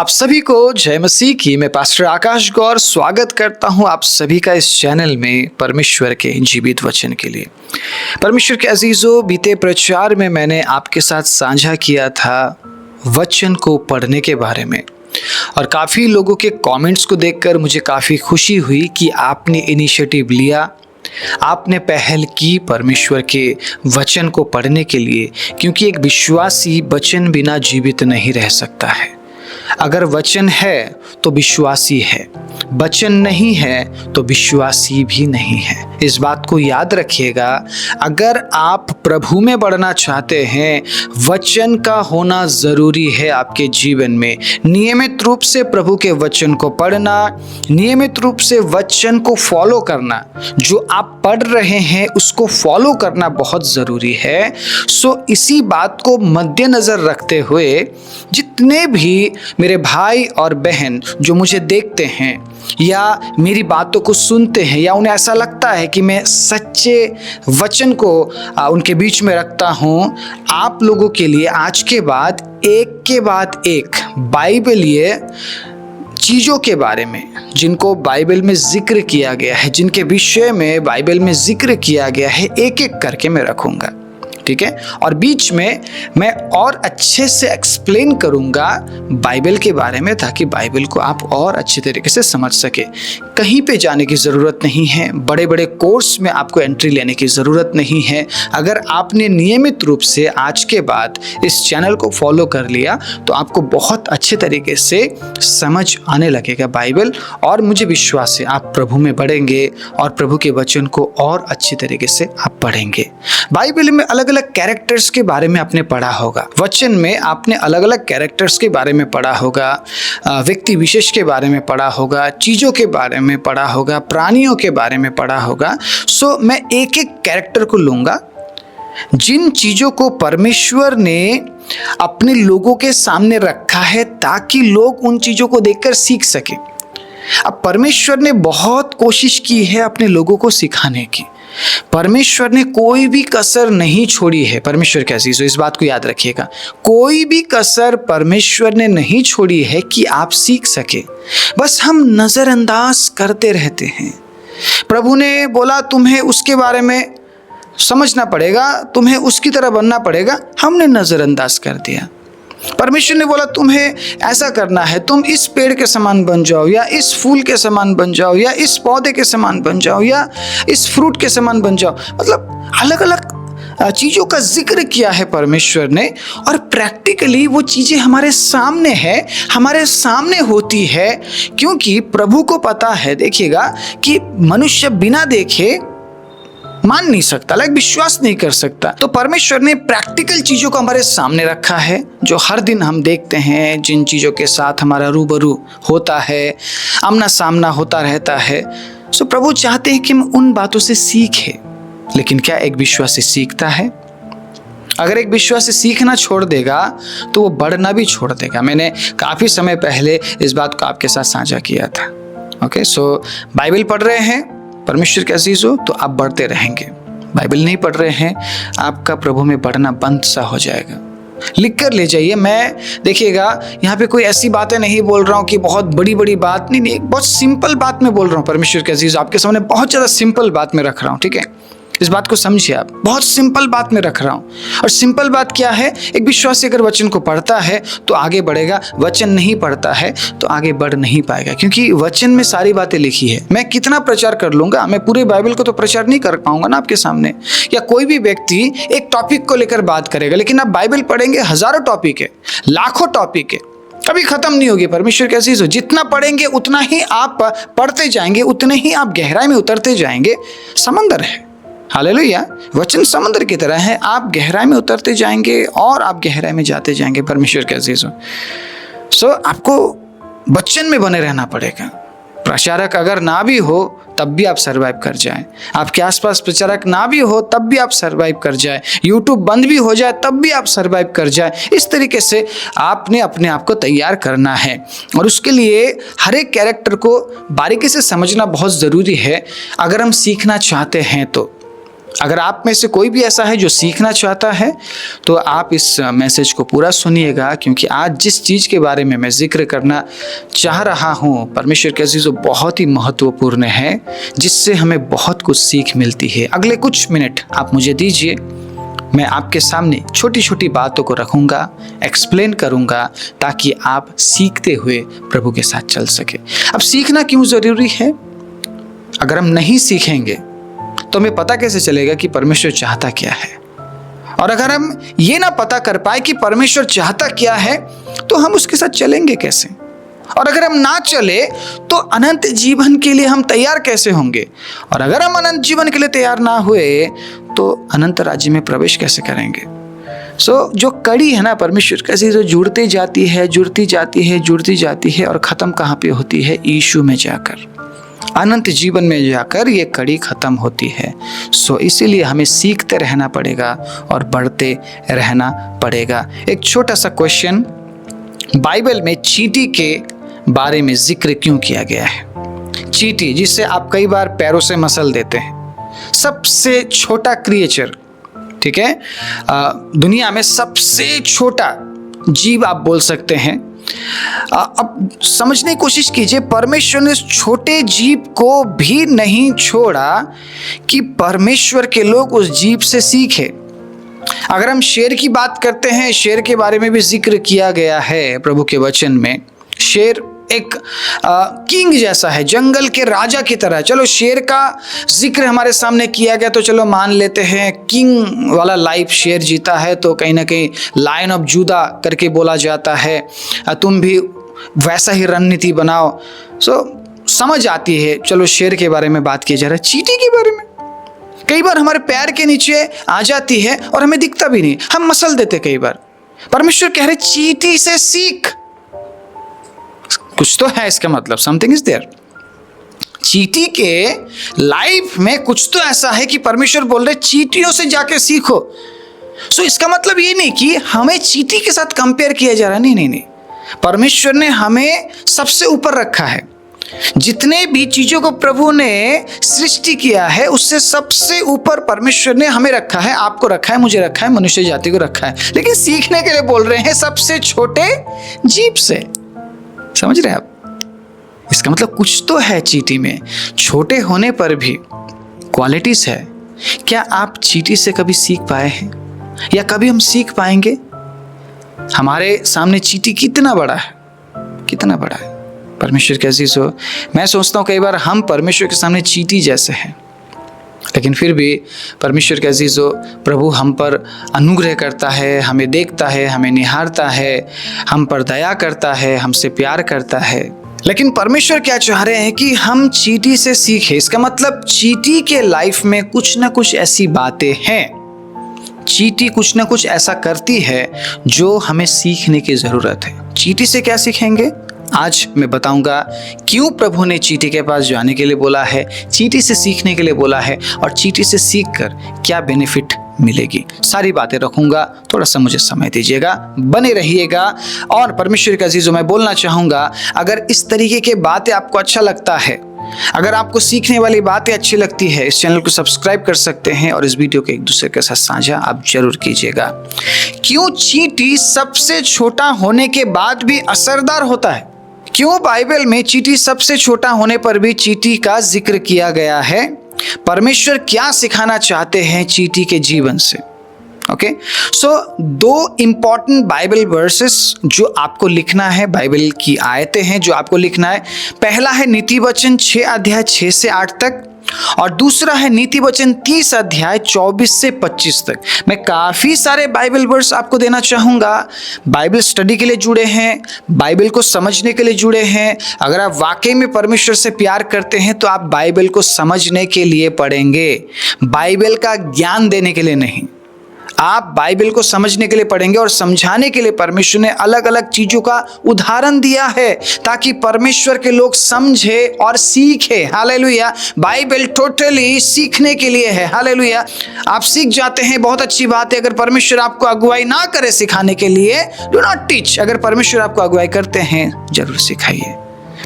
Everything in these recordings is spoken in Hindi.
आप सभी को जय मसीह की। मैं पास्टर आकाश गौर स्वागत करता हूं आप सभी का इस चैनल में परमेश्वर के जीवित वचन के लिए। परमेश्वर के अजीजों, बीते प्रचार में मैंने आपके साथ साझा किया था वचन को पढ़ने के बारे में, और काफ़ी लोगों के कमेंट्स को देखकर मुझे काफ़ी खुशी हुई कि आपने इनिशिएटिव लिया, आपने पहल की परमेश्वर के वचन को पढ़ने के लिए, क्योंकि एक विश्वासी वचन बिना जीवित नहीं रह सकता है। अगर वचन है तो विश्वासी है, वचन नहीं है तो विश्वासी भी नहीं है। इस बात को याद रखिएगा। अगर आप प्रभु में बढ़ना चाहते हैं, वचन का होना जरूरी है आपके जीवन में। नियमित रूप से प्रभु के वचन को पढ़ना, नियमित रूप से वचन को फॉलो करना, जो आप पढ़ रहे हैं उसको फॉलो करना बहुत जरूरी है। सो इसी बात को मद्देनजर रखते हुए जितने भी मेरे भाई और बहन जो मुझे देखते हैं या मेरी बातों को सुनते हैं, या उन्हें ऐसा लगता है कि मैं सच्चे वचन को उनके बीच में रखता हूं, आप लोगों के लिए आज के बाद एक बाइबलीय चीज़ों के बारे में, जिनको बाइबल में जिक्र किया गया है, जिनके विषय में बाइबल में जिक्र किया गया है, एक एक करके मैं रखूंगा, ठीक है। और बीच में मैं और अच्छे से एक्सप्लेन करूंगा बाइबल के बारे में, ताकि बाइबल को आप और अच्छे तरीके से समझ सके। कहीं पे जाने की ज़रूरत नहीं है, बड़े बड़े कोर्स में आपको एंट्री लेने की ज़रूरत नहीं है। अगर आपने नियमित रूप से आज के बाद इस चैनल को फॉलो कर लिया तो आपको बहुत अच्छे तरीके से समझ आने लगेगा बाइबल, और मुझे विश्वास है आप प्रभु में बढ़ेंगे और प्रभु के वचन को और अच्छी तरीके से आप पढ़ेंगे। बाइबल में अलग अलग कैरेक्टर्स के बारे में आपने पढ़ा होगा, वचन में आपने अलग अलग कैरेक्टर्स के बारे में पढ़ा होगा, व्यक्ति विशेष के बारे में पढ़ा होगा, चीज़ों के बारे में पढ़ा होगा, प्राणियों के बारे में पढ़ा होगा। सो मैं एक एक कैरेक्टर को लूँगा, जिन चीज़ों को परमेश्वर ने अपने लोगों के सामने रखा है ताकि लोग उन चीज़ों को देखकर सीख सके। अब परमेश्वर ने बहुत कोशिश की है अपने लोगों को सिखाने की। परमेश्वर ने कोई भी कसर नहीं छोड़ी है। परमेश्वर के अजीजों, इस बात को याद रखिएगा, कोई भी कसर परमेश्वर ने नहीं छोड़ी है कि आप सीख सके। बस हम नज़रअंदाज करते रहते हैं। प्रभु ने बोला तुम्हें उसके बारे में समझना पड़ेगा, तुम्हें उसकी तरह बनना पड़ेगा, हमने नज़रअंदाज कर दिया। परमेश्वर ने बोला तुम्हें ऐसा करना है, तुम इस पेड़ के समान बन जाओ, या इस फूल के समान बन जाओ, या इस पौधे के समान बन जाओ, या इस फ्रूट के समान बन जाओ। मतलब अलग अलग चीज़ों का जिक्र किया है परमेश्वर ने, और प्रैक्टिकली वो चीज़ें हमारे सामने है, हमारे सामने होती है, क्योंकि प्रभु को पता है, देखिएगा, कि मनुष्य बिना देखे मान नहीं सकता, विश्वास नहीं कर सकता। तो परमेश्वर ने प्रैक्टिकल चीज़ों को हमारे सामने रखा है, जो हर दिन हम देखते हैं, जिन चीज़ों के साथ हमारा रूबरू होता है, आमना सामना होता रहता है। सो प्रभु चाहते हैं कि हम उन बातों से सीखें। लेकिन क्या एक विश्वासी सीखता है? अगर एक विश्वासी सीखना छोड़ देगा तो वो बढ़ना भी छोड़ देगा। मैंने काफ़ी समय पहले इस बात को आपके साथ साझा किया था। ओके, सो बाइबल पढ़ रहे हैं परमेश्वर के अजीजों तो आप बढ़ते रहेंगे। बाइबल नहीं पढ़ रहे हैं, आपका प्रभु में बढ़ना बंद सा हो जाएगा। लिख कर ले जाइए। मैं देखिएगा यहाँ पे कोई ऐसी बातें नहीं बोल रहा हूँ कि बहुत बड़ी बड़ी बात, नहीं, बहुत सिंपल बात मैं बोल रहा हूँ। परमेश्वर के अजीज, आपके सामने बहुत ज़्यादा सिंपल बात मैं रख रहा हूँ, ठीक है। इस बात को समझिए आप, बहुत सिंपल बात मैं रख रहा हूँ। और सिंपल बात क्या है? एक विश्वासी अगर वचन को पढ़ता है तो आगे बढ़ेगा, वचन नहीं पढ़ता है तो आगे बढ़ नहीं पाएगा, क्योंकि वचन में सारी बातें लिखी है। मैं कितना प्रचार कर लूँगा, मैं पूरे बाइबल को तो प्रचार नहीं कर पाऊंगा ना आपके सामने। या कोई भी व्यक्ति एक टॉपिक को लेकर बात करेगा, लेकिन आप बाइबल पढ़ेंगे, हज़ारों टॉपिक है, लाखों टॉपिक है, कभी खत्म नहीं होगी। परमेश्वर के अजीजों, जितना पढ़ेंगे उतना ही आप पढ़ते जाएंगे, उतने ही आप गहराई में उतरते जाएंगे। समंदर है, हालेलुया, वचन समुद्र की तरह है, आप गहराई में उतरते जाएंगे और आप गहराई में जाते जाएंगे। परमेश्वर के अजीजों, सो आपको वचन में बने रहना पड़ेगा। प्रचारक अगर ना भी हो तब भी आप सरवाइव कर जाएं, आपके आसपास प्रचारक ना भी हो तब भी आप सरवाइव कर जाएं, यूट्यूब बंद भी हो जाए तब भी आप सरवाइव कर जाएं। इस तरीके से आपने अपने आप को तैयार करना है, और उसके लिए हर एक कैरेक्टर को बारीकी से समझना बहुत ज़रूरी है अगर हम सीखना चाहते हैं तो। अगर आप में से कोई भी ऐसा है जो सीखना चाहता है तो आप इस मैसेज को पूरा सुनिएगा, क्योंकि आज जिस चीज़ के बारे में मैं जिक्र करना चाह रहा हूँ परमेश्वर के अजीज़ों बहुत ही महत्वपूर्ण है, जिससे हमें बहुत कुछ सीख मिलती है। अगले कुछ मिनट आप मुझे दीजिए, मैं आपके सामने छोटी छोटी बातों को रखूँगा, एक्सप्लेन करूँगा, ताकि आप सीखते हुए प्रभु के साथ चल सके। अब सीखना क्यों ज़रूरी है? अगर हम नहीं सीखेंगे तो हमें पता कैसे चलेगा कि परमेश्वर चाहता क्या है? और अगर हम ये ना पता कर पाए कि परमेश्वर चाहता क्या है तो हम उसके साथ चलेंगे कैसे? और अगर हम ना चले तो अनंत जीवन के लिए हम तैयार कैसे होंगे? और अगर हम अनंत जीवन के लिए तैयार ना हुए तो अनंत राज्य में प्रवेश कैसे करेंगे? जो कड़ी है ना परमेश्वर कैसे जो जुड़ती जाती है, जुड़ती जाती है, जुड़ती जाती है, और ख़त्म कहाँ पे होती है? यीशु में जाकर, अनंत जीवन में जाकर ये कड़ी खत्म होती है। इसीलिए हमें सीखते रहना पड़ेगा और बढ़ते रहना पड़ेगा। एक छोटा सा क्वेश्चन, बाइबल में चींटी के बारे में जिक्र क्यों किया गया है? चींटी, जिससे आप कई बार पैरों से मसल देते हैं, सबसे छोटा क्रिएचर, ठीक है, दुनिया में सबसे छोटा जीव आप बोल सकते हैं। अब समझने की कोशिश कीजिए, परमेश्वर ने इस छोटे जीव को भी नहीं छोड़ा कि परमेश्वर के लोग उस जीव से सीखे। अगर हम शेर की बात करते हैं, शेर के बारे में भी जिक्र किया गया है प्रभु के वचन में। शेर एक किंग जैसा है, जंगल के राजा की तरह। चलो शेर का जिक्र हमारे सामने किया गया तो चलो मान लेते हैं किंग वाला लाइफ शेर जीता है, तो कहीं ना कहीं लायन ऑफ जूदा करके बोला जाता है। तुम भी वैसा ही रणनीति बनाओ। समझ आती है। चलो शेर के बारे में बात की जा रहा है। चींटी के बारे में कई बार हमारे पैर के नीचे आ जाती है और हमें दिखता भी नहीं, हम मसल देते कई बार। परमेश्वर कह रहे चींटी से सीख, कुछ तो है, इसका मतलब समथिंग इज देयर। चींटी के लाइफ में कुछ तो ऐसा है कि परमेश्वर बोल रहे चींटियों से जाके सीखो। इसका मतलब ये नहीं कि हमें चींटी के साथ कंपेयर किया जा रहा, नहीं। परमेश्वर ने हमें सबसे ऊपर रखा है। जितने भी चीजों को प्रभु ने सृष्टि किया है उससे सबसे ऊपर परमेश्वर ने हमें रखा है, आपको रखा है, मुझे रखा है, मनुष्य जाति को रखा है। लेकिन सीखने के लिए बोल रहे हैं सबसे छोटे जीव से। समझ रहे हैं आप? इसका मतलब कुछ तो है चींटी में, छोटे होने पर भी क्वालिटीज है। क्या आप चींटी से कभी सीख पाए हैं, या कभी हम सीख पाएंगे? हमारे सामने चींटी कितना बड़ा है, कितना बड़ा है। परमेश्वर के अजीज़ों, मैं सोचता हूँ कई बार हम परमेश्वर के सामने चींटी जैसे हैं, लेकिन फिर भी परमेश्वर के अजीज़ों प्रभु हम पर अनुग्रह करता है, हमें देखता है, हमें निहारता है, हम पर दया करता है, हमसे प्यार करता है। लेकिन परमेश्वर क्या चाह रहे हैं कि हम चींटी से सीखें। इसका मतलब चींटी के लाइफ में कुछ ना कुछ ऐसी बातें हैं, चींटी कुछ ना कुछ ऐसा करती है जो हमें सीखने की ज़रूरत है। चींटी से क्या सीखेंगे आज मैं बताऊंगा। क्यों प्रभु ने चींटी के पास जाने के लिए बोला है, चींटी से सीखने के लिए बोला है, और चींटी से सीखकर क्या बेनिफिट मिलेगी, सारी बातें रखूंगा। थोड़ा सा मुझे समय दीजिएगा, बने रहिएगा। और परमेश्वर के अजीज़ों, मैं बोलना चाहूँगा, अगर इस तरीके के बातें आपको अच्छा लगता है, अगर आपको सीखने वाली बातें अच्छी लगती है, इस चैनल को सब्सक्राइब कर सकते हैं और इस वीडियो को एक दूसरे के साथ साझा आप जरूर कीजिएगा। क्यों चींटी सबसे छोटा होने के बाद भी असरदार होता है? क्यों बाइबल में चींटी सबसे छोटा होने पर भी चींटी का जिक्र किया गया है? परमेश्वर क्या सिखाना चाहते हैं चींटी के जीवन से? ओके, दो इंपॉर्टेंट बाइबल वर्सेस जो आपको लिखना है, बाइबल की आयतें हैं जो आपको लिखना है। पहला है नीति वचन 6 अध्याय 6 से 8 तक, और दूसरा है नीति वचन 30 अध्याय 24 से 25 तक। मैं काफ़ी सारे बाइबल वर्स आपको देना चाहूँगा। बाइबल स्टडी के लिए जुड़े हैं, बाइबल को समझने के लिए जुड़े हैं। अगर आप वाकई में परमेश्वर से प्यार करते हैं तो आप बाइबल को समझने के लिए पढ़ेंगे, बाइबल का ज्ञान देने के लिए नहीं। आप बाइबल को समझने के लिए पढ़ेंगे और समझाने के लिए परमेश्वर ने अलग अलग चीजों का उदाहरण दिया है ताकि परमेश्वर के लोग समझे और सीखे। हालेलुया। बाइबल टोटली सीखने के लिए है। हालेलुया। आप सीख जाते हैं, बहुत अच्छी बात है। अगर परमेश्वर आपको अगुवाई ना करे सिखाने के लिए, डू नॉट टीच। अगर परमेश्वर आपको अगुवाई करते हैं, जरूर सिखाइए।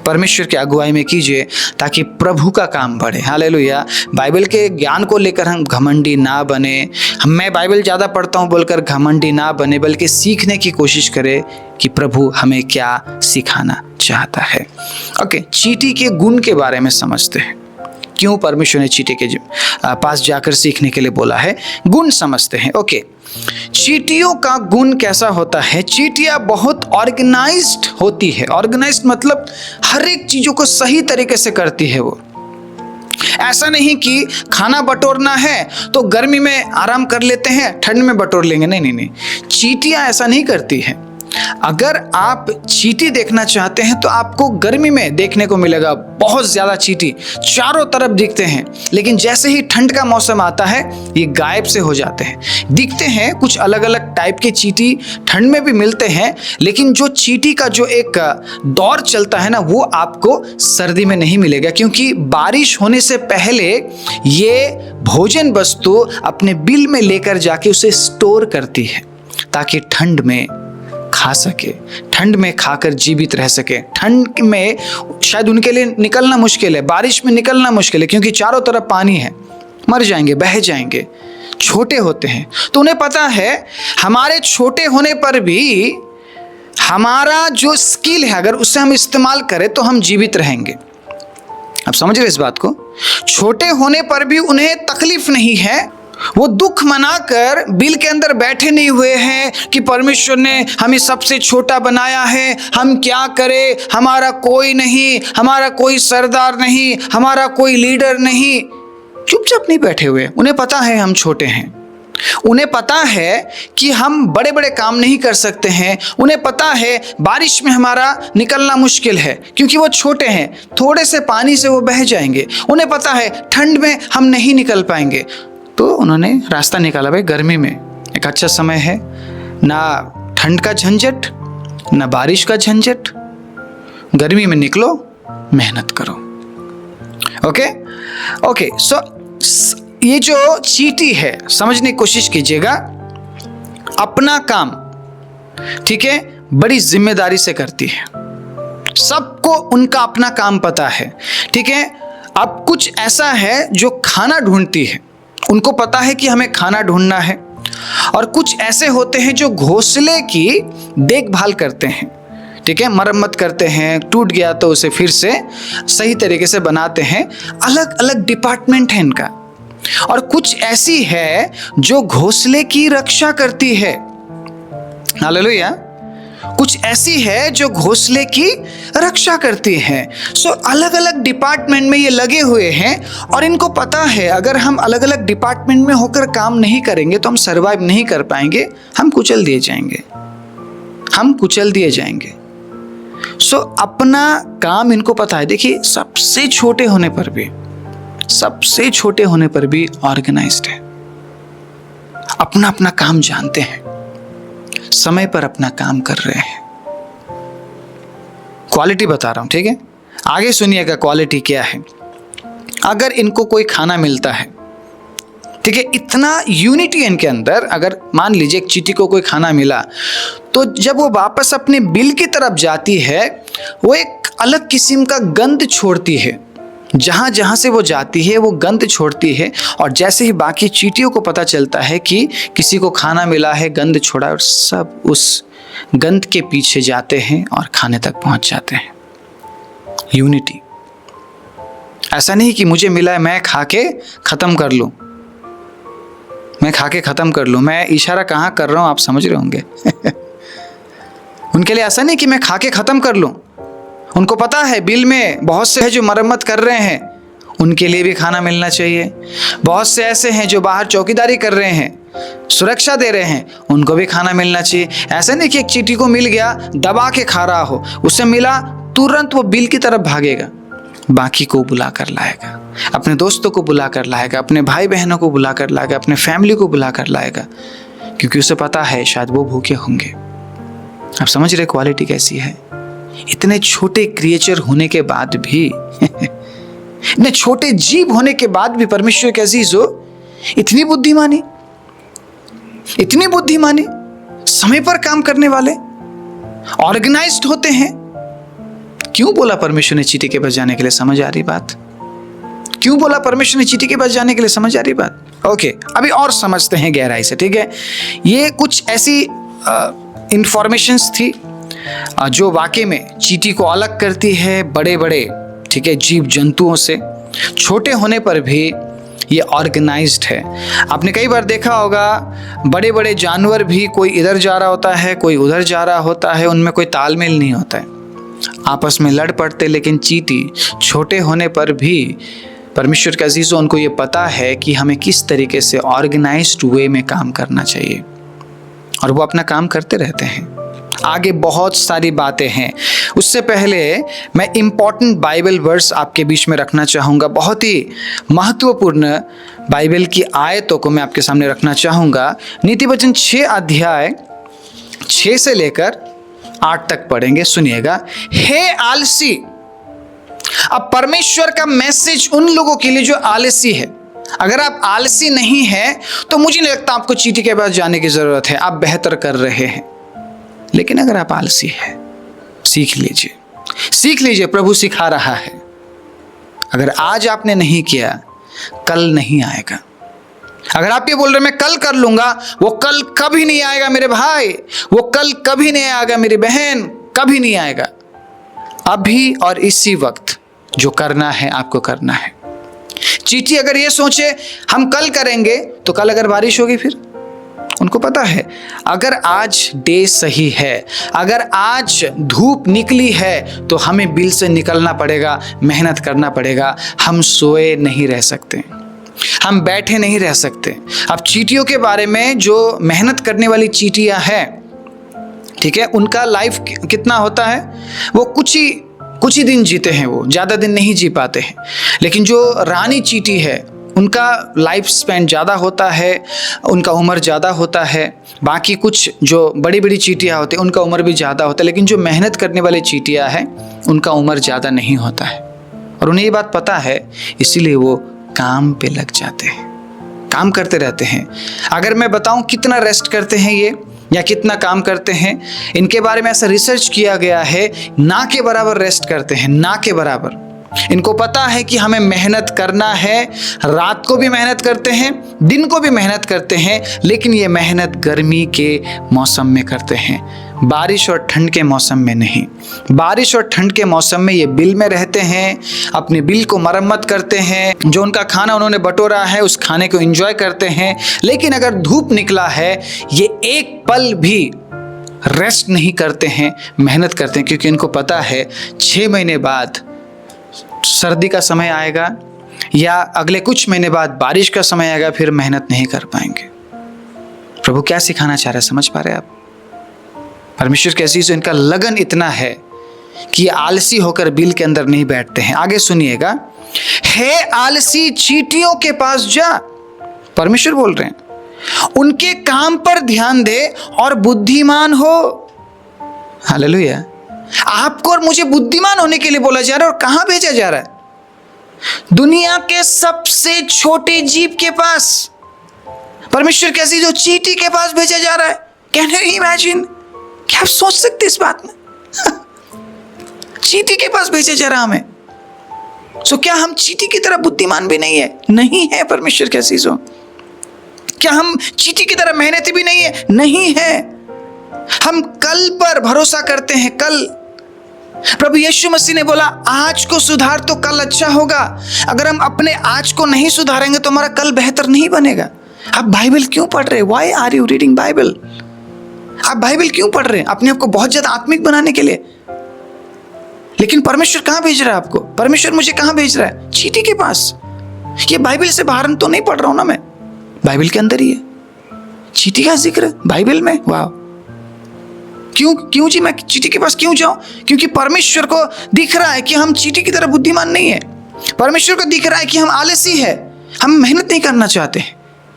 परमेश्वर की अगुवाई में कीजिए ताकि प्रभु का काम बढ़े। हालेलुया। बाइबल के ज्ञान को लेकर हम घमंडी ना बने, मैं बाइबल ज़्यादा पढ़ता हूँ बोलकर घमंडी ना बने, बल्कि सीखने की कोशिश करें कि प्रभु हमें क्या सिखाना चाहता है। ओके, चींटी के गुण के बारे में समझते हैं। क्यों परमेश्वर ने चींटी के पास जाकर सीखने के लिए बोला है, गुण समझते हैं। ओके, चींटियों का गुण कैसा होता है? चींटियां बहुत ऑर्गेनाइज्ड होती है। ऑर्गेनाइज्ड मतलब हर एक चीजों को सही तरीके से करती है वो। ऐसा नहीं कि खाना बटोरना है तो गर्मी में आराम कर लेते हैं, ठंड में बटोर लेंगे। नहीं नहीं नहीं, चींटियां ऐसा नहीं करती है। अगर आप चींटी देखना चाहते हैं तो आपको गर्मी में देखने को मिलेगा, बहुत ज्यादा चींटी चारों तरफ दिखते हैं, लेकिन जैसे ही ठंड का मौसम आता है ये गायब से हो जाते हैं। दिखते हैं कुछ अलग अलग टाइप के चींटी, ठंड में भी मिलते हैं, लेकिन जो चींटी का जो एक दौर चलता है ना, वो आपको सर्दी में नहीं मिलेगा, क्योंकि बारिश होने से पहले ये भोजन वस्तु अपने बिल में लेकर जाके उसे स्टोर करती है ताकि ठंड में खा सके, ठंड में खाकर जीवित रह सके। ठंड में शायद उनके लिए निकलना मुश्किल है, बारिश में निकलना मुश्किल है, क्योंकि चारों तरफ पानी है, मर जाएंगे, बह जाएंगे। छोटे होते हैं तो उन्हें पता है हमारे छोटे होने पर भी हमारा जो स्किल है अगर उसे हम इस्तेमाल करें तो हम जीवित रहेंगे। आप समझ रहे इस बात को? छोटे होने पर भी उन्हें तकलीफ नहीं है, वो दुख मनाकर बिल के अंदर बैठे नहीं हुए हैं कि परमेश्वर ने हमें सबसे छोटा बनाया है, हम क्या करें, हमारा कोई नहीं, हमारा कोई सरदार नहीं, हमारा कोई लीडर नहीं। चुपचाप नहीं बैठे हुए, उन्हें पता है हम छोटे हैं, उन्हें पता है कि हम बड़े बड़े काम नहीं कर सकते हैं, उन्हें पता है बारिश में हमारा निकलना मुश्किल है क्योंकि वो छोटे हैं, थोड़े से पानी से वो बह जाएंगे। उन्हें पता है ठंड में हम नहीं निकल पाएंगे, तो उन्होंने रास्ता निकाला, भाई गर्मी में एक अच्छा समय है, ना ठंड का झंझट ना बारिश का झंझट, गर्मी में निकलो, मेहनत करो। ओके ओके, सो ये जो चींटी है समझने की कोशिश कीजिएगा, अपना काम ठीक है बड़ी जिम्मेदारी से करती है, सबको उनका अपना काम पता है, ठीक है। अब कुछ ऐसा है जो खाना ढूंढती है, उनको पता है कि हमें खाना ढूंढना है, और कुछ ऐसे होते हैं जो घोंसले की देखभाल करते हैं, ठीक है, मरम्मत करते हैं, टूट गया तो उसे फिर से सही तरीके से बनाते हैं। अलग अलग डिपार्टमेंट है इनका। और कुछ ऐसी है जो घोंसले की रक्षा करती है, हालेलुया। कुछ ऐसी है जो घोंसले की रक्षा करती है। सो अलग अलग डिपार्टमेंट में ये लगे हुए हैं, और इनको पता है अगर हम अलग अलग डिपार्टमेंट में होकर काम नहीं करेंगे तो हम सरवाइव नहीं कर पाएंगे, हम कुचल दिए जाएंगे, हम कुचल दिए जाएंगे। सो अपना काम इनको पता है। देखिए सबसे छोटे होने पर भी, सबसे छोटे होने पर भी ऑर्गेनाइज्ड है, अपना अपना काम जानते हैं, समय पर अपना काम कर रहे हैं। क्वालिटी बता रहा हूं, ठीक है, आगे सुनिएगा क्वालिटी क्या है। अगर इनको कोई खाना मिलता है, ठीक है, इतना यूनिटी है इनके अंदर। अगर मान लीजिए एक चींटी को कोई खाना मिला तो जब वो वापस अपने बिल की तरफ जाती है, वो एक अलग किस्म का गंध छोड़ती है, जहाँ जहाँ से वो जाती है वो गंध छोड़ती है। और जैसे ही बाकी चींटियों को पता चलता है कि किसी को खाना मिला है, गंध छोड़ा, और सब उस गंध के पीछे जाते हैं और खाने तक पहुंच जाते हैं। यूनिटी। ऐसा नहीं कि मुझे मिला है मैं खा के खत्म कर लूं, मैं खा के खत्म कर लूं। मैं इशारा कहाँ कर रहा हूं आप समझ रहे होंगे। उनके लिए ऐसा नहीं कि मैं खा के खत्म कर लूं, उनको पता है बिल में बहुत से हैं जो मरम्मत कर रहे हैं, उनके लिए भी खाना मिलना चाहिए। बहुत से ऐसे हैं जो बाहर चौकीदारी कर रहे हैं, सुरक्षा दे रहे हैं, उनको भी खाना मिलना चाहिए। ऐसा नहीं कि एक चींटी को मिल गया दबा के खा रहा हो, उसे मिला तुरंत वो बिल की तरफ भागेगा, बाकी को बुला कर लाएगा, अपने दोस्तों को बुला कर लाएगा, अपने भाई बहनों को बुला कर लाएगा, अपने फैमिली को बुला कर लाएगा, क्योंकि उसे पता है शायद वो भूखे होंगे। आप समझ रहे क्वालिटी कैसी है? इतने छोटे क्रिएचर होने के बाद भी इतने छोटे जीव होने के बाद भी परमेश्वर के अजीज हो, इतनी बुद्धिमानी, इतनी बुद्धिमानी, समय पर काम करने वाले, ऑर्गेनाइज्ड होते हैं। क्यों बोला परमेश्वर ने चींटी के पास जाने के लिए? समझ आ रही बात? क्यों बोला परमेश्वर ने चींटी के पास जाने के लिए? समझ आ रही बात? ओके, अभी और समझते हैं गहराई से, ठीक है। ये कुछ ऐसी इंफॉर्मेशंस थी जो वाकई में चींटी को अलग करती है बड़े बड़े, ठीक है, जीव जंतुओं से। छोटे होने पर भी ये ऑर्गेनाइज्ड है। आपने कई बार देखा होगा बड़े बड़े जानवर भी, कोई इधर जा रहा होता है, कोई उधर जा रहा होता है, उनमें कोई तालमेल नहीं होता है, आपस में लड़ पड़ते। लेकिन चींटी छोटे होने पर भी परमेश्वर के अजीजों, उनको ये पता है कि हमें किस तरीके से ऑर्गेनाइज्ड वे में काम करना चाहिए, और वो अपना काम करते रहते हैं। आगे बहुत सारी बातें हैं। उससे पहले मैं इम्पॉर्टेंट बाइबल वर्स आपके बीच में रखना चाहूँगा। बहुत ही महत्वपूर्ण बाइबल की आयतों को मैं आपके सामने रखना चाहूँगा। नीति वचन 6 अध्याय 6 से लेकर 8 तक पढ़ेंगे, सुनिएगा। हे आलसी। अब परमेश्वर का मैसेज उन लोगों के लिए जो आलसी है। अगर आप आलसी नहीं हैं तो मुझे नहीं लगता आपको चींटी के पास जाने की जरूरत है, आप बेहतर कर रहे हैं। लेकिन अगर आप आलसी हैं, सीख लीजिए, प्रभु सिखा रहा है। अगर आज आपने नहीं किया, कल नहीं आएगा। अगर आप ये बोल रहे मैं कल कर लूंगा, वो कल कभी नहीं आएगा मेरे भाई, वो कल कभी नहीं आएगा मेरी बहन, कभी नहीं आएगा। अभी और इसी वक्त जो करना है आपको करना है। चींटी अगर ये सोचे हम कल करेंगे, तो कल अगर बारिश होगी, फिर उनको पता है अगर आज डे सही है, अगर आज धूप निकली है, तो हमें बिल से निकलना पड़ेगा, मेहनत करना पड़ेगा। हम सोए नहीं रह सकते, हम बैठे नहीं रह सकते। अब चींटियों के बारे में, जो मेहनत करने वाली चींटियां हैं, ठीक है, उनका लाइफ कितना होता है? वो कुछ ही दिन जीते हैं, वो ज़्यादा दिन नहीं जी पाते हैं। लेकिन जो रानी चींटी है, उनका लाइफ स्पैन ज़्यादा होता है, उनका उम्र ज़्यादा होता है। बाकी कुछ जो बड़ी बड़ी चींटियाँ होती हैं, उनका उम्र भी ज़्यादा होता है। लेकिन जो मेहनत करने वाली चींटियाँ हैं, उनका उम्र ज़्यादा नहीं होता है, और उन्हें ये बात पता है, इसीलिए वो काम पे लग जाते हैं, काम करते रहते हैं। अगर मैं बताऊं कितना रेस्ट करते हैं ये, या कितना काम करते हैं, इनके बारे में ऐसा रिसर्च किया गया है, ना के बराबर रेस्ट करते हैं, ना के बराबर। इनको पता है कि हमें मेहनत करना है, रात को भी मेहनत करते हैं, दिन को भी मेहनत करते हैं, लेकिन ये मेहनत गर्मी के मौसम में करते हैं, बारिश और ठंड के मौसम में नहीं। बारिश और ठंड के मौसम में ये बिल में रहते हैं, अपने बिल को मरम्मत करते हैं, जो उनका खाना उन्होंने बटोरा है उस खाने को एंजॉय करते हैं। लेकिन अगर धूप निकला है, ये एक पल भी रेस्ट नहीं करते हैं, मेहनत करते हैं, क्योंकि इनको पता है 6 महीने बाद सर्दी का समय आएगा, या अगले कुछ महीने बाद बारिश का समय आएगा, फिर मेहनत नहीं कर पाएंगे। प्रभु क्या सिखाना चाह रहे हैं, समझ पा रहे हैं आप? परमेश्वर के अजीज़ों, इनका लगन इतना है कि ये आलसी होकर बिल के अंदर नहीं बैठते हैं। आगे सुनिएगा। हे आलसी, चींटियों के पास जा। परमेश्वर बोल रहे हैं, उनके काम पर ध्यान दे और बुद्धिमान हो। हालेलुया। आपको और मुझे बुद्धिमान होने के लिए बोला जा रहा है, और कहां भेजा जा रहा है? दुनिया के सबसे छोटे जीव के पास, परमेश्वर के अजीज़ों, चींटी के पास भेजा जा रहा है। Can you imagine? क्या आप सोच सकते इस बात में? चींटी के पास भेजा जा रहा हमें। सो क्या हम चींटी की तरह बुद्धिमान भी नहीं है? नहीं है परमेश्वर के अजीज़ों। क्या हम चींटी की तरह मेहनती भी नहीं है? नहीं है। हम कल पर भरोसा करते हैं। कल प्रभु यीशु मसीह ने बोला, आज को सुधार तो कल अच्छा होगा। अगर हम अपने आज को नहीं सुधारेंगे तो हमारा कल बेहतर नहीं बनेगा। आप बाइबल क्यों पढ़ रहे हैं? Why are you reading Bible? आप बाइबल क्यों पढ़ रहे हैं? अपने आप को बहुत ज्यादा आत्मिक बनाने के लिए। लेकिन परमेश्वर कहां भेज रहा है आपको? परमेश्वर मुझे कहां भेज रहा है? चींटी के पास। ये बाइबल से बाहर तो नहीं पढ़ रहा हूं ना मैं, बाइबल के अंदर ही है। चींटी का जिक्र बाइबल में? वाह! क्यों जी, मैं चींटी के पास क्यों जाऊं? क्योंकि परमेश्वर को दिख रहा है कि हम चींटी की तरह बुद्धिमान नहीं है। परमेश्वर को दिख रहा है कि हम आलसी है, हम मेहनत नहीं करना चाहते,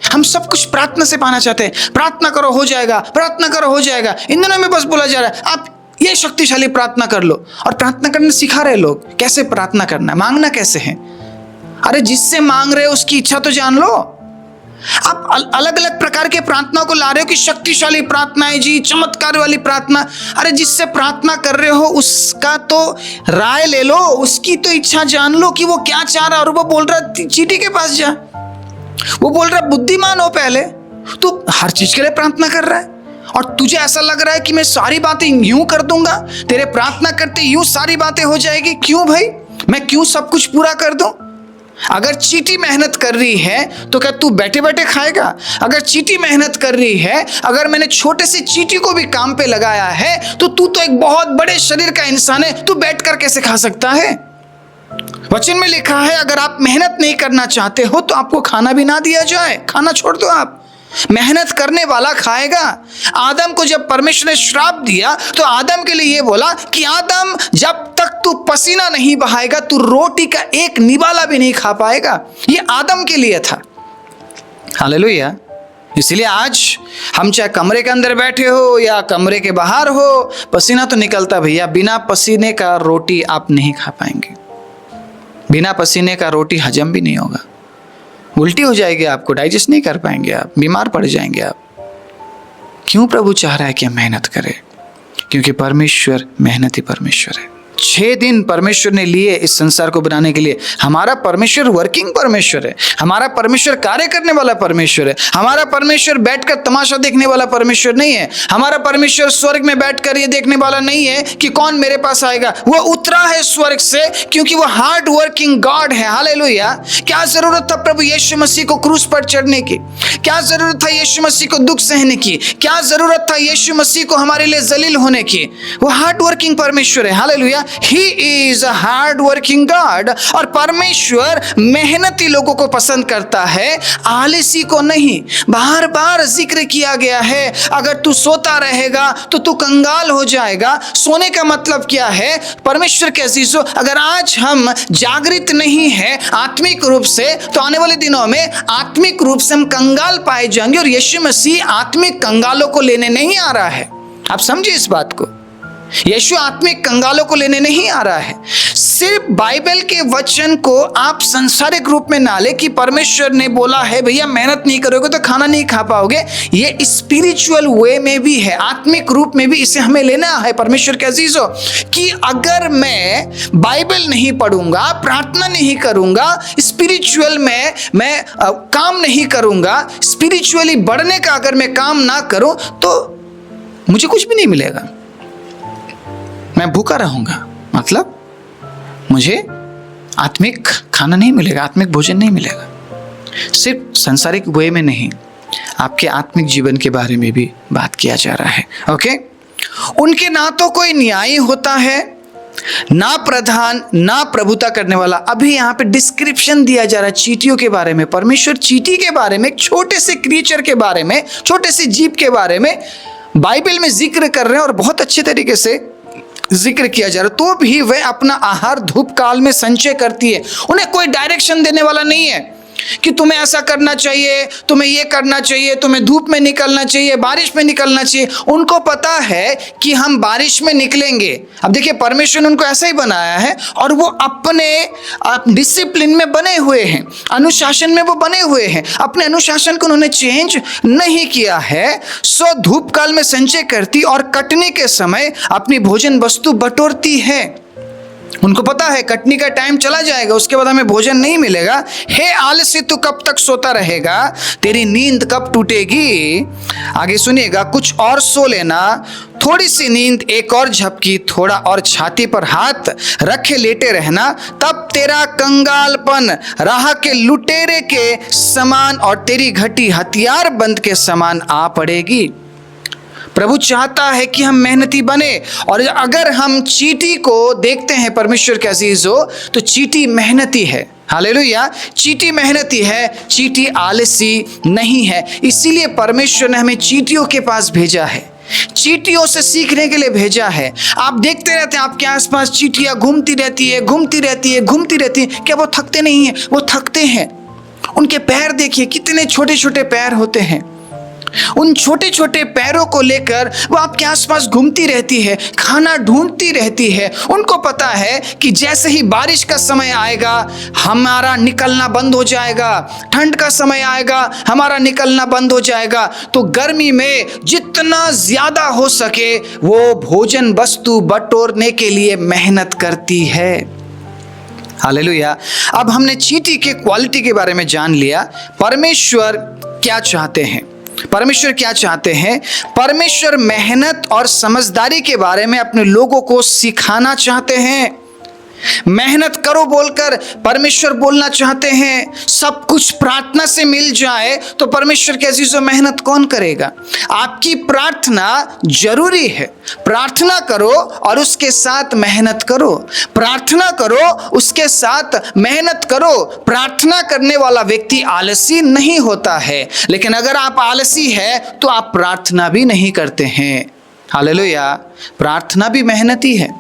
हम सब कुछ प्रार्थना से पाना चाहते हैं। प्रार्थना करो हो जाएगा, प्रार्थना करो हो जाएगा। इन दिनों में बस बोला जा रहा है आप ये शक्तिशाली प्रार्थना कर लो, और प्रार्थना करना सिखा रहे लोग कैसे प्रार्थना करना है, मांगना कैसे है। अरे जिससे मांग रहे हो उसकी इच्छा तो जान लो। आप अलग अलग प्रकार के प्रार्थना को ला रहे हो कि शक्तिशाली प्रार्थनाएं जी, चमत्कार वाली प्रार्थना। अरे जिससे प्रार्थना कर रहे हो उसका तो राय ले लो, उसकी तो इच्छा जान लो कि वो क्या चाह रहा है। और वो बोल रहा चींटी के पास जा, वो बोल रहा बुद्धिमान हो पहले। तू हर चीज के लिए प्रार्थना कर रहा है और तुझे ऐसा लग रहा है कि मैं सारी बातें यूं कर दूंगा, तेरे प्रार्थना करते यूं सारी बातें हो जाएगी। क्यों भाई, मैं क्यों सब कुछ पूरा कर दूं? अगर चींटी मेहनत कर रही है तो क्या तू बैठे बैठे खाएगा? अगर चींटी मेहनत कर रही है, अगर मैंने छोटे से चींटी को भी काम पे लगाया है तो तू तो एक बहुत बड़े शरीर का इंसान है, तू बैठकर कैसे खा सकता है? वचन में लिखा है अगर आप मेहनत नहीं करना चाहते हो तो आपको खाना भी ना दिया जाए। खाना छोड़ दो, आप मेहनत करने वाला खाएगा। आदम को जब परमेश्वर ने श्राप दिया तो आदम के लिए ये बोला कि आदम जब तक तू पसीना नहीं बहाएगा तू रोटी का एक निवाला भी नहीं खा पाएगा। ये आदम के लिए था। हालेलुया। इसलिए आज हम चाहे कमरे के अंदर बैठे हो या कमरे के बाहर हो, पसीना तो निकलता भैया। बिना पसीने का रोटी आप नहीं खा पाएंगे, बिना पसीने का रोटी हजम भी नहीं होगा, उल्टी हो जाएगी, आपको डाइजेस्ट नहीं कर पाएंगे, आप बीमार पड़ जाएंगे आप। क्यों प्रभु चाह रहा है कि हम मेहनत करें? क्योंकि परमेश्वर मेहनती परमेश्वर है। 6 दिन परमेश्वर ने लिए इस संसार को बनाने के लिए। हमारा परमेश्वर वर्किंग परमेश्वर है, हमारा परमेश्वर कार्य करने वाला परमेश्वर है। हमारा परमेश्वर बैठकर तमाशा देखने वाला परमेश्वर नहीं है। हमारा परमेश्वर स्वर्ग में बैठकर ये देखने वाला नहीं है कि कौन मेरे पास आएगा। वो उतरा है स्वर्ग से क्योंकि वो हार्ड वर्किंग गॉड है। हालेलुया। क्या जरूरत था प्रभु यीशु मसीह को क्रूस पर चढ़ने की? क्या जरूरत था यीशु मसीह को दुख सहने की? क्या जरूरत था यीशु मसीह को हमारे लिए जलील होने की? वो हार्ड वर्किंग परमेश्वर है। Hallelujah. He is a hard working God। और परमेश्वर मेहनती लोगों को पसंद करता है, आलसी को नहीं। बार बार जिक्र किया गया है अगर तू सोता रहेगा तो तू कंगाल हो जाएगा। सोने का मतलब क्या है? परमेश्वर के अजीजों, अगर आज हम जागृत नहीं है आत्मिक रूप से तो आने वाले दिनों में आत्मिक रूप से हम कंगाल पाए जाएंगे। और यीशु मसीह आत्मिक कंगालों को लेने नहीं आ रहा है। आप समझिए इस बात को। यीशु आत्मिक कंगालों को लेने नहीं आ रहा है। सिर्फ बाइबल के वचन को आप संसारिक रूप में ना ले कि परमेश्वर ने बोला है भैया मेहनत नहीं करोगे तो खाना नहीं खा पाओगे। ये स्पिरिचुअल वे में भी है, आत्मिक रूप में भी इसे हमें लेना है परमेश्वर के अजीजों, कि अगर मैं बाइबल नहीं पढ़ूंगा, प्रार्थना नहीं करूंगा, स्पिरिचुअल में मैं काम नहीं करूंगा, स्पिरिचुअली बढ़ने का अगर मैं काम ना करूं तो मुझे कुछ भी नहीं मिलेगा। मैं भूखा रहूंगा, मतलब मुझे आत्मिक खाना नहीं मिलेगा, आत्मिक भोजन नहीं मिलेगा। सिर्फ सांसारिक वे में नहीं, आपके आत्मिक जीवन के बारे में भी बात किया जा रहा है। ओके। उनके ना तो कोई न्यायी होता है, ना प्रधान, ना प्रभुता करने वाला। अभी यहाँ पे डिस्क्रिप्शन दिया जा रहा है चींटियों के बारे में। परमेश्वर चींटी के बारे में, एक छोटे से क्रिएचर के बारे में, छोटे से जीव के बारे में बाइबल में जिक्र कर रहे हैं और बहुत अच्छे तरीके से जिक्र किया जा रहा है। तो भी वह अपना आहार धूप काल में संचय करती है। उन्हें कोई डायरेक्शन देने वाला नहीं है कि तुम्हें ऐसा करना चाहिए, तुम्हें ये करना चाहिए, तुम्हें धूप में निकलना चाहिए, बारिश में निकलना चाहिए। उनको पता है कि हम बारिश में निकलेंगे। अब देखिए परमेश्वर ने उनको ऐसा ही बनाया है और वो अपने डिसिप्लिन में बने हुए हैं, अनुशासन में वो बने हुए हैं। अपने अनुशासन को उन्होंने चेंज नहीं किया है। सो धूप काल में संचय करती और कटने के समय अपनी भोजन वस्तु बटोरती है। उनको पता है कटनी का टाइम चला जाएगा, उसके बाद हमें भोजन नहीं मिलेगा। हे आलसी, तू कब तक सोता रहेगा? तेरी नींद कब टूटेगी? आगे सुनिएगा, कुछ और सो लेना, थोड़ी सी नींद, एक और झपकी, थोड़ा और छाती पर हाथ रखे लेटे रहना, तब तेरा कंगालपन राह के लुटेरे के समान और तेरी घटी हथियार बंद के समान आ पड़ेगी। प्रभु चाहता है कि हम मेहनती बने। और अगर हम चींटी को देखते हैं परमेश्वर के अजीजों, तो चींटी मेहनती है। हालेलुया। चींटी मेहनती है, चींटी आलसी नहीं है। इसीलिए परमेश्वर ने हमें चींटियों के पास भेजा है, चींटियों से सीखने के लिए भेजा है। आप देखते रहते हैं आपके आसपास चींटियां घूमती रहती है, घूमती रहती है, घूमती रहती है। क्या वो थकते नहीं है? वो थकते हैं। उनके पैर देखिए, कितने छोटे छोटे पैर होते हैं। उन छोटे छोटे पैरों को लेकर वो आपके आसपास घूमती रहती है, खाना ढूंढती रहती है। उनको पता है कि जैसे ही बारिश का समय आएगा हमारा निकलना बंद हो जाएगा, ठंड का समय आएगा हमारा निकलना बंद हो जाएगा। तो गर्मी में जितना ज्यादा हो सके वो भोजन वस्तु बटोरने के लिए मेहनत करती है। हालेलुया। अब हमने चींटी के क्वालिटी के बारे में जान लिया। परमेश्वर क्या चाहते हैं? परमेश्वर क्या चाहते हैं? परमेश्वर मेहनत और समझदारी के बारे में अपने लोगों को सिखाना चाहते हैं। मेहनत करो बोलकर परमेश्वर बोलना चाहते हैं। सब कुछ प्रार्थना से मिल जाए तो परमेश्वर के अजीजों मेहनत कौन करेगा? आपकी प्रार्थना जरूरी है। प्रार्थना करो और उसके साथ मेहनत करो। प्रार्थना करो उसके साथ मेहनत करो। प्रार्थना करने वाला व्यक्ति आलसी नहीं होता है, लेकिन अगर आप आलसी है तो आप प्रार्थना भी नहीं करते हैं। हालेलुया। प्रार्थना भी मेहनत ही है।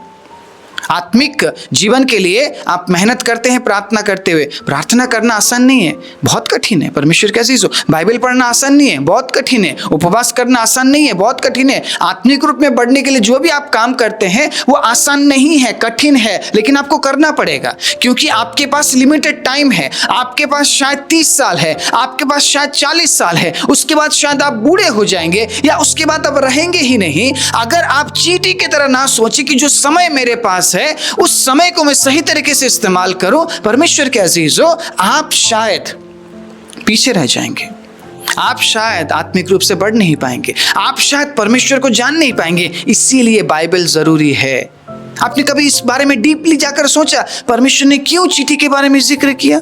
आत्मिक जीवन के लिए आप मेहनत करते हैं प्रार्थना करते हुए। प्रार्थना करना आसान नहीं है, बहुत कठिन है। परमेश्वर कैसी हो? बाइबल पढ़ना आसान नहीं है, बहुत कठिन है। उपवास करना आसान नहीं है, बहुत कठिन है। आत्मिक रूप में बढ़ने के लिए जो भी आप काम करते हैं वो आसान नहीं है, कठिन है, लेकिन आपको करना पड़ेगा, क्योंकि आपके पास लिमिटेड टाइम है। आपके पास शायद 30 साल है, आपके पास शायद 40 साल है, उसके बाद शायद आप बूढ़े हो जाएंगे या उसके बाद आप रहेंगे ही नहीं। अगर आप चींटी की तरह ना सोचे कि जो समय मेरे पास है उस समय को मैं सही तरीके से इस्तेमाल करूं, परमेश्वर के अजीजों आप शायद पीछे रह जाएंगे। आप शायद आत्मिक रूप से बढ़ नहीं पाएंगे, आप शायद परमेश्वर को जान नहीं पाएंगे। इसीलिए बाइबल जरूरी है। आपने कभी इस बारे में डीपली जाकर सोचा परमेश्वर ने क्यों चींटी के बारे में जिक्र किया?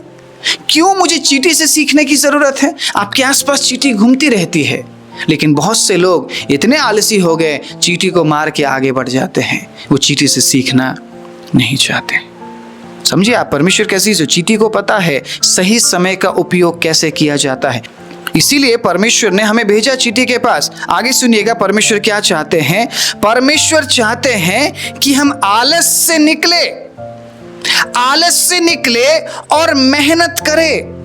क्यों मुझे चींटी से सीखने की जरूरत है? आपके आसपास चींटी घूमती रहती है, लेकिन बहुत से लोग इतने आलसी हो गए चींटी को मार के आगे बढ़ जाते हैं। वो चींटी से सीखना नहीं चाहते। समझिए आप, परमेश्वर कैसी है? चींटी को पता है सही समय का उपयोग कैसे किया जाता है। इसीलिए परमेश्वर ने हमें भेजा चींटी के पास। आगे सुनिएगा परमेश्वर क्या चाहते हैं। परमेश्वर चाहते हैं कि हम आलस से निकले और मेहनत करें।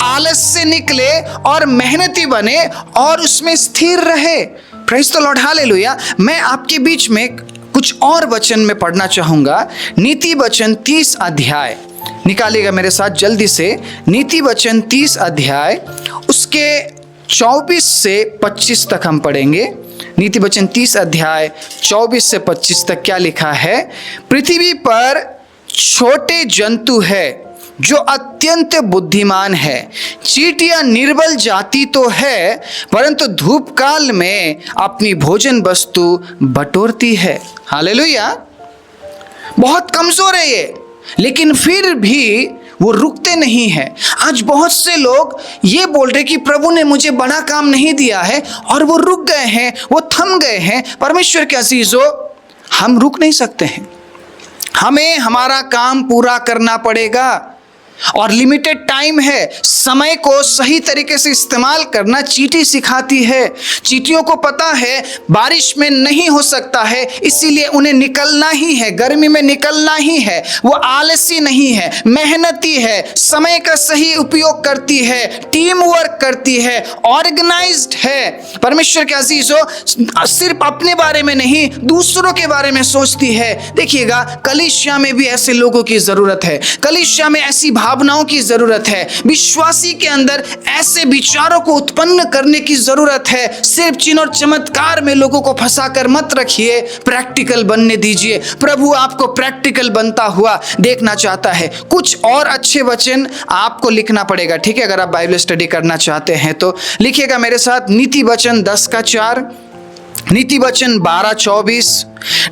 आलस से निकले और मेहनती बने और उसमें स्थिर रहे। Praise the Lord, hallelujah. मैं आपके बीच में कुछ और वचन में पढ़ना चाहूंगा। नीति वचन 30 अध्याय निकालिएगा मेरे साथ जल्दी से। नीति वचन 30 अध्याय उसके 24 से 25 तक हम पढ़ेंगे। नीति वचन 30 अध्याय 24 से 25 तक क्या लिखा है? पृथ्वी पर छोटे जंतु है जो अत्यंत बुद्धिमान है। चींटियां निर्बल जाति तो है, परंतु धूप काल में अपनी भोजन वस्तु बटोरती है। हालेलुया। बहुत कमजोर है ये, लेकिन फिर भी वो रुकते नहीं हैं। आज बहुत से लोग ये बोल रहे कि प्रभु ने मुझे बड़ा काम नहीं दिया है, और वो रुक गए हैं, वो थम गए हैं। परमेश्वर के अजीजों, हम रुक नहीं सकते हैं। हमें हमारा काम पूरा करना पड़ेगा और लिमिटेड टाइम है। समय को सही तरीके से इस्तेमाल करना चींटी सिखाती है। चींटियों को पता है बारिश में नहीं हो सकता है, इसीलिए उन्हें निकलना ही है, गर्मी में निकलना ही है। वो आलसी नहीं है, मेहनती है, समय का सही उपयोग करती है, टीम वर्क करती है, ऑर्गेनाइज्ड है। परमेश्वर के अजीजों, सिर्फ अपने बारे में नहीं दूसरों के बारे में सोचती है। देखिएगा, कलीसिया में भी ऐसे लोगों की जरूरत है। कलीसिया में ऐसी भावनाओं की जरूरत है। विश्वासी के अंदर ऐसे विचारों को उत्पन्न करने की जरूरत है। सिर्फ चिन्ह और चमत्कार में लोगों को फंसाकर मत रखिए, प्रैक्टिकल बनने दीजिए। प्रभु आपको प्रैक्टिकल बनता हुआ देखना चाहता है। कुछ और अच्छे वचन आपको लिखना पड़ेगा, ठीक है? अगर आप बाइबल स्टडी करना चाहते हैं तो लिखिएगा मेरे साथ। नीति वचन 10 का 4, नीति वचन 12-24,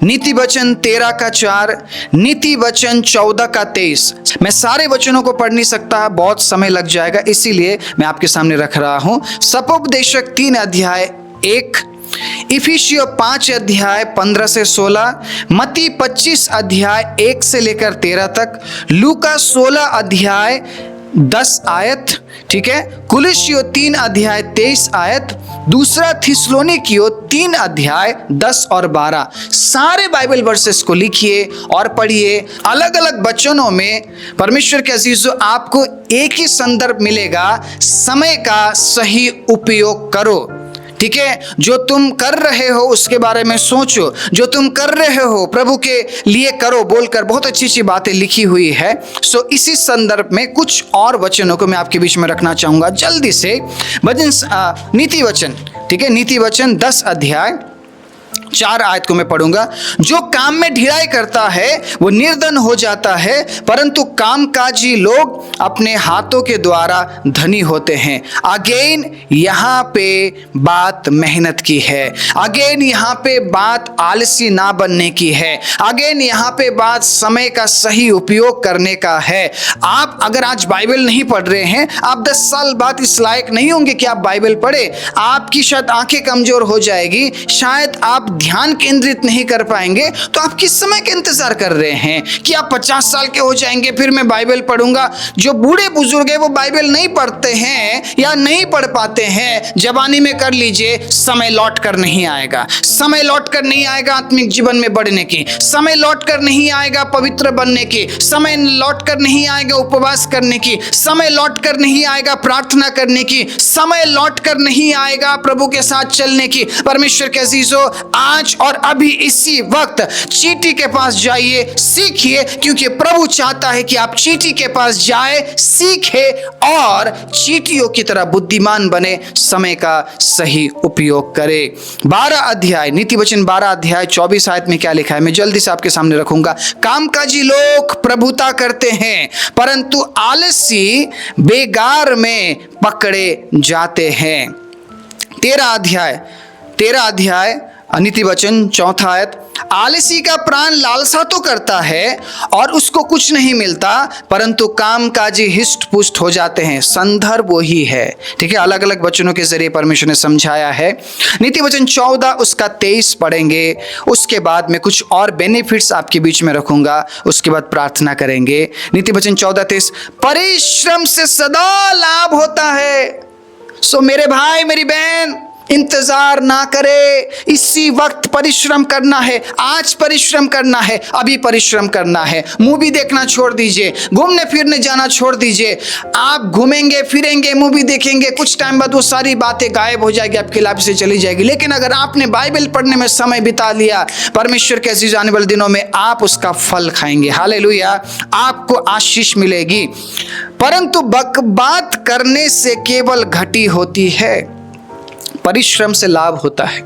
नीति वचन 13 का 4, नीति वचन 14 का 23। मैं सारे वचनों को पढ़ नहीं सकता, बहुत समय लग जाएगा, इसीलिए मैं आपके सामने रख रहा हूं। सपोपदेशक 3 अध्याय 1, इफिसियों 5 अध्याय 15 से 16, मत्ती 25 अध्याय 1 से लेकर 13 तक, लूका 16 अध्याय 10 आयत, ठीक है? कुलुस्सियों 3 अध्याय 23 आयत, दूसरा थिस्सलुनीकियों 3 अध्याय 10 और 12। सारे बाइबल वर्सेस को लिखिए और पढ़िए। अलग अलग वचनों में परमेश्वर के अजीजों आपको एक ही संदर्भ मिलेगा, समय का सही उपयोग करो। ठीक है, जो तुम कर रहे हो उसके बारे में सोचो, जो तुम कर रहे हो प्रभु के लिए करो बोलकर बहुत अच्छी अच्छी बातें लिखी हुई है। सो इसी संदर्भ में कुछ और वचनों को मैं आपके बीच में रखना चाहूंगा जल्दी से। नीति वचन, ठीक है, नीति वचन 10 अध्याय 4 आयत को मैं पढ़ूंगा। जो काम में ढिलाई करता है वो निर्धन हो जाता है, परंतु कामकाजी लोग अपने हाथों के द्वारा धनी होते हैं। अगेन यहाँ पे बात मेहनत की है, अगेन यहाँ पे बात आलसी ना बनने की है, अगेन यहाँ पे बात समय का सही उपयोग करने का है। आप अगर आज बाइबल नहीं पढ़ रहे हैं, आप 10 साल बाद इस लायक नहीं होंगे कि आप बाइबल पढ़े। आपकी शायद आंखें कमजोर हो जाएगी, शायद आप ध्यान केंद्रित नहीं कर पाएंगे। तो आप किस समय के इंतजार कर रहे हैं कि आप 50 साल के हो जाएंगे फिर मैं बाइबल पढ़ूंगा? जो बूढ़े बुजुर्ग है वो बाइबल नहीं पढ़ते हैं या नहीं पढ़ पाते हैं, जवानी में कर लीजिए, समय लौट कर नहीं आएगा। समय लौट कर नहीं आएगा आत्मिक जीवन में बढ़ने की, समय लौट कर नहीं आएगा पवित्र बनने की, समय लौट कर नहीं आएगा उपवास करने की, समय लौट कर नहीं आएगा प्रार्थना करने की, समय लौट कर नहीं आएगा प्रभु के साथ चलने की। परमेश्वर के अजीजों, आज और अभी इसी वक्त चींटी के पास जाइए, सीखिए, क्योंकि प्रभु चाहता है कि आप चींटी के पास जाए, सीखे और चींटियों की तरह बुद्धिमान बने, समय का सही उपयोग करे। 12 अध्याय नीति वचन 12 अध्याय 24 आयत में क्या लिखा है, मैं जल्दी से आपके सामने रखूंगा। कामकाजी लोग प्रभुता करते हैं, परंतु आलसी बेगार में पकड़े जाते हैं। 13 अध्याय नीति वचन 4 आयत, आलसी का प्राण लालसा तो करता है और उसको कुछ नहीं मिलता, परंतु कामकाजी हिष्ट पुष्ट हो जाते हैं। संदर्भ वही है, ठीक है, अलग अलग वचनों के जरिए परमेश्वर ने समझाया है। नीति वचन 14 उसका 23 पढ़ेंगे, उसके बाद में कुछ और बेनिफिट्स आपके बीच में रखूंगा, उसके बाद प्रार्थना करेंगे। नीति वचन 14:23, परिश्रम से सदा लाभ होता है। सो मेरे भाई मेरी बहन, इंतजार ना करे, इसी वक्त परिश्रम करना है, आज परिश्रम करना है, अभी परिश्रम करना है। मूवी देखना छोड़ दीजिए, घूमने फिरने जाना छोड़ दीजिए। आप घूमेंगे फिरेंगे, मूवी देखेंगे, कुछ टाइम बाद वो सारी बातें गायब हो जाएगी, आपकी लाइफ से चली जाएगी। लेकिन अगर आपने बाइबल पढ़ने में समय बिता लिया, परमेश्वर के अजीज आने वाले दिनों में आप उसका फल खाएंगे। हालेलुया, आपको आशीष मिलेगी। परंतु बकबात करने से केवल घटी होती है, परिश्रम से लाभ होता है,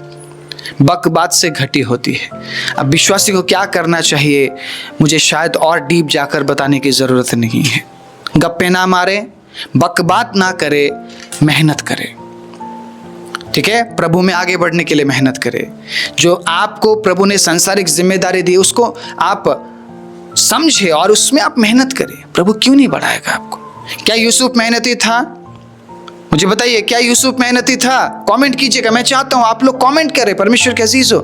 बकबात से घटी होती है। अब विश्वासी को क्या करना चाहिए, मुझे शायद और डीप जाकर बताने की जरूरत नहीं है। गप्पे ना मारे, बकबात ना करे, मेहनत करे, ठीक है, प्रभु में आगे बढ़ने के लिए मेहनत करे। जो आपको प्रभु ने सांसारिक जिम्मेदारी दी उसको आप समझे और उसमें आप मेहनत करें। प्रभु क्यों नहीं बढ़ाएगा आपको? क्या यूसुफ मेहनती था? मुझे बताइए, क्या यूसुफ मेहनती था? कमेंट कीजिएगा, मैं चाहता हूं आप लोग कमेंट करें। परमेश्वर के अजीजों,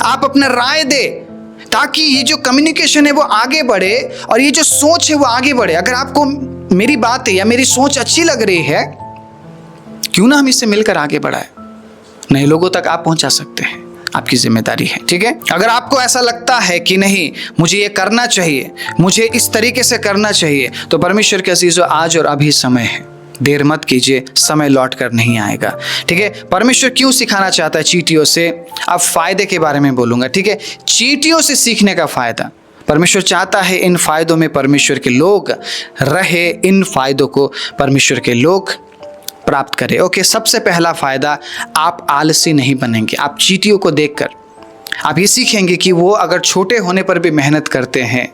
आप अपना राय दे ताकि ये जो कम्युनिकेशन है वो आगे बढ़े और ये जो सोच है वो आगे बढ़े। अगर आपको मेरी बात या मेरी सोच अच्छी लग रही है, क्यों ना हम इससे मिलकर आगे बढ़ाएं, नए लोगों तक आप पहुंचा सकते हैं, आपकी जिम्मेदारी है, ठीक है। अगर आपको ऐसा लगता है कि नहीं मुझे ये करना चाहिए, मुझे इस तरीके से करना चाहिए, तो परमेश्वर के अजीजों, आज और अभी समय है, देर मत कीजिए, समय लौट कर नहीं आएगा, ठीक है। परमेश्वर क्यों सिखाना चाहता है चींटियों से? अब फायदे के बारे में बोलूंगा, ठीक है। चींटियों से सीखने का फायदा, परमेश्वर चाहता है इन फायदों में परमेश्वर के लोग रहे, इन फायदों को परमेश्वर के लोग प्राप्त करें। ओके, सबसे पहला फायदा, आप आलसी नहीं बनेंगे। आप चींटियों को देखकर आप ये सीखेंगे कि वो अगर छोटे होने पर भी मेहनत करते हैं,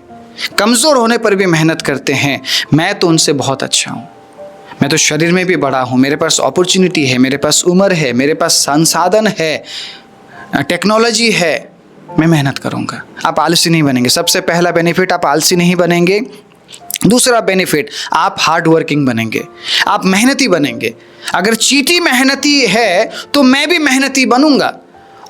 कमजोर होने पर भी मेहनत करते हैं, मैं तो उनसे बहुत अच्छा हूँ, मैं तो शरीर में भी बड़ा हूँ, मेरे पास अपॉर्चुनिटी है, मेरे पास उम्र है, मेरे पास संसाधन है, टेक्नोलॉजी है, मैं मेहनत करूँगा। आप आलसी नहीं बनेंगे। सबसे पहला बेनिफिट, आप आलसी नहीं बनेंगे। दूसरा बेनिफिट, आप हार्ड वर्किंग बनेंगे, आप मेहनती बनेंगे। अगर चींटी मेहनती है तो मैं भी मेहनती बनूंगा।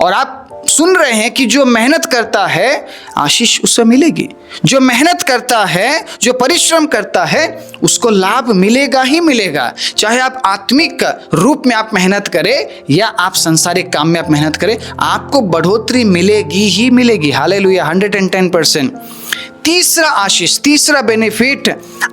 और आप सुन रहे हैं कि जो मेहनत करता है आशीष उससे मिलेगी, जो मेहनत करता है, जो परिश्रम करता है, उसको लाभ मिलेगा ही मिलेगा। चाहे आप आत्मिक रूप में आप मेहनत करें या आप संसारिक काम में आप मेहनत करें, आपको बढ़ोतरी मिलेगी ही मिलेगी। हालेलुया, 110%। तीसरा आशीष, तीसरा बेनिफिट,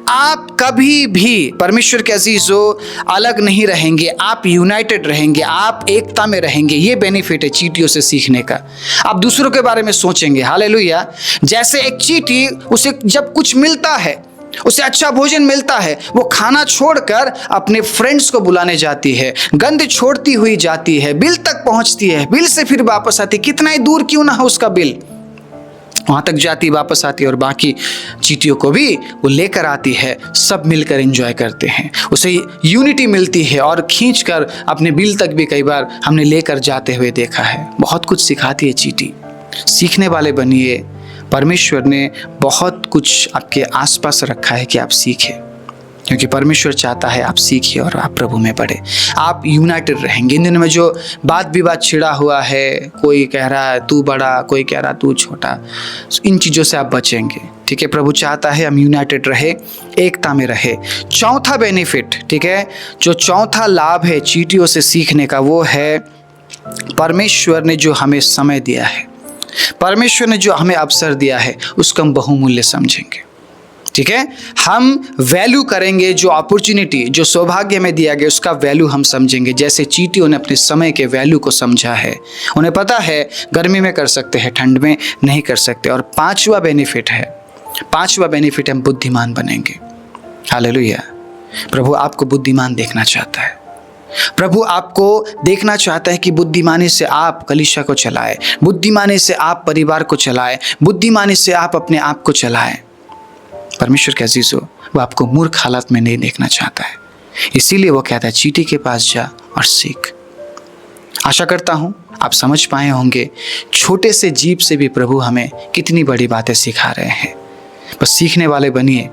आप कभी भी परमेश्वर के अजीजों अलग नहीं रहेंगे, आप यूनाइटेड रहेंगे, आप एकता में रहेंगे। ये बेनिफिट है चींटियों से सीखने का। आप दूसरों के बारे में सोचेंगे। हालेलुया। जैसे एक चींटी, उसे जब कुछ मिलता है, उसे अच्छा भोजन मिलता है, वो खाना छोड़कर अपने फ्रेंड्स को बुलाने जाती है, गंद छोड़ती हुई जाती है, बिल तक पहुंचती है, बिल से फिर वापस आती, कितना ही दूर क्यों ना हो उसका बिल, वहां तक जाती, वापस आती और बाकी चींटियों को भी वो लेकर आती है। सब मिलकर एंजॉय करते हैं, उसे यूनिटी मिलती है और खींचकर अपने बिल तक भी कई बार हमने लेकर जाते हुए देखा है। बहुत कुछ सिखाती है चींटी। सीखने वाले बनिए। परमेश्वर ने बहुत कुछ आपके आसपास रखा है कि आप सीखें, क्योंकि परमेश्वर चाहता है आप सीखिए और आप प्रभु में बढ़े, आप यूनाइटेड रहेंगे। इन दिनों में जो बात विवाद छिड़ा हुआ है, कोई कह रहा है तू बड़ा, कोई कह रहा तू छोटा, इन चीज़ों से आप बचेंगे। ठीक है, प्रभु चाहता है हम यूनाइटेड रहे, एकता में रहे। चौथा बेनिफिट, ठीक है, जो चौथा लाभ है चींटियों से सीखने का, वो है परमेश्वर ने जो हमें समय दिया है, परमेश्वर ने जो हमें अवसर दिया है, उसको हम बहुमूल्य समझेंगे। ठीक है, हम वैल्यू करेंगे। जो अपॉर्चुनिटी, जो सौभाग्य हमें दिया गया, उसका वैल्यू हम समझेंगे। जैसे चींटियों ने अपने समय के वैल्यू को समझा है। उन्हें पता है गर्मी में कर सकते हैं, ठंड में नहीं कर सकते। और पांचवा बेनिफिट है हम बुद्धिमान बनेंगे। हालेलुया। प्रभु आपको बुद्धिमान देखना चाहता है। प्रभु आपको देखना चाहता है कि बुद्धिमानी से आप कलीसिया को चलाएं, बुद्धिमानी से आप परिवार को चलाएं, बुद्धिमानी से आप अपने आप को चलाएं। परमेश्वर के अजीजों, वो आपको मूर्ख हालत में नहीं देखना चाहता है। इसीलिए वो कहता है चींटी के पास जा और सीख। आशा करता हूं आप समझ पाए होंगे छोटे से जीव से भी प्रभु हमें कितनी बड़ी बातें सिखा रहे हैं। बस सीखने वाले बनिए।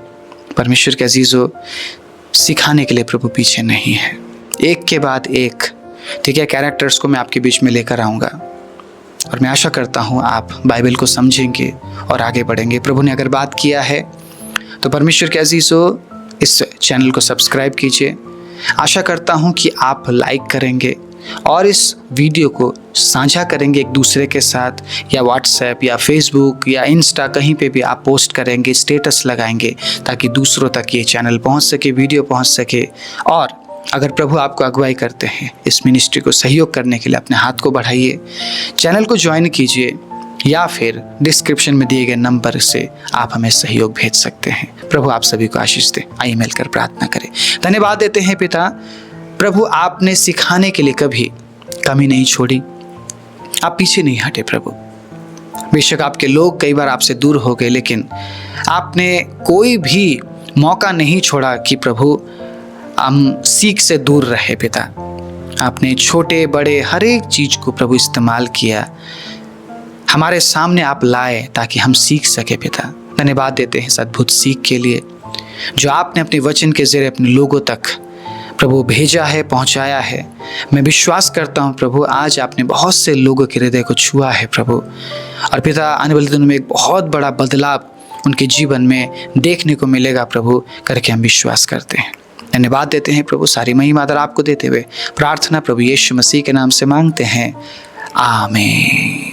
परमेश्वर के अजीजों, सिखाने के लिए प्रभु पीछे नहीं है। एक के बाद एक, ठीक है, कैरेक्टर्स को मैं आपके बीच में लेकर आऊँगा और मैं आशा करता हूँ आप बाइबल को समझेंगे और आगे बढ़ेंगे। प्रभु ने अगर बात किया है तो परमेश्वर के अजीजों, इस चैनल को सब्सक्राइब कीजिए। आशा करता हूँ कि आप लाइक करेंगे और इस वीडियो को साझा करेंगे एक दूसरे के साथ, या व्हाट्सएप या फेसबुक या इंस्टा, कहीं पे भी आप पोस्ट करेंगे, स्टेटस लगाएंगे, ताकि दूसरों तक ये चैनल पहुँच सके, वीडियो पहुँच सके। और अगर प्रभु आपको अगुवाई करते हैं इस मिनिस्ट्री को सहयोग करने के लिए, अपने हाथ को बढ़ाइए, चैनल को ज्वाइन कीजिए, या फिर डिस्क्रिप्शन में दिए गए नंबर से आप हमें सहयोग भेज सकते हैं। प्रभु आप सभी को आशीष दे। आइए मिलकर प्रार्थना करें। धन्यवाद देते हैं पिता, प्रभु आपने सिखाने के लिए कभी कमी नहीं छोड़ी, आप पीछे नहीं हटे। प्रभु बेशक आपके लोग कई बार आपसे दूर हो गए, लेकिन आपने कोई भी मौका नहीं छोड़ा कि प्रभु हम सीख से दूर रहे। पिता आपने छोटे बड़े हर एक चीज को प्रभु इस्तेमाल किया, हमारे सामने आप लाए ताकि हम सीख सके। पिता धन्यवाद देते हैं इस अद्भुत सीख के लिए जो आपने अपने वचन के जरिए अपने लोगों तक प्रभु भेजा है, पहुंचाया है। मैं विश्वास करता हूं प्रभु आज आपने बहुत से लोगों के हृदय को छुआ है प्रभु, और पिता आने वाले दिनों में एक बहुत बड़ा बदलाव उनके जीवन में देखने को मिलेगा प्रभु, करके हम विश्वास करते हैं। धन्यवाद देते हैं प्रभु, सारी महिमा आदर आपको देते हुए प्रार्थना प्रभु यीशु मसीह के नाम से मांगते हैं, आमीन।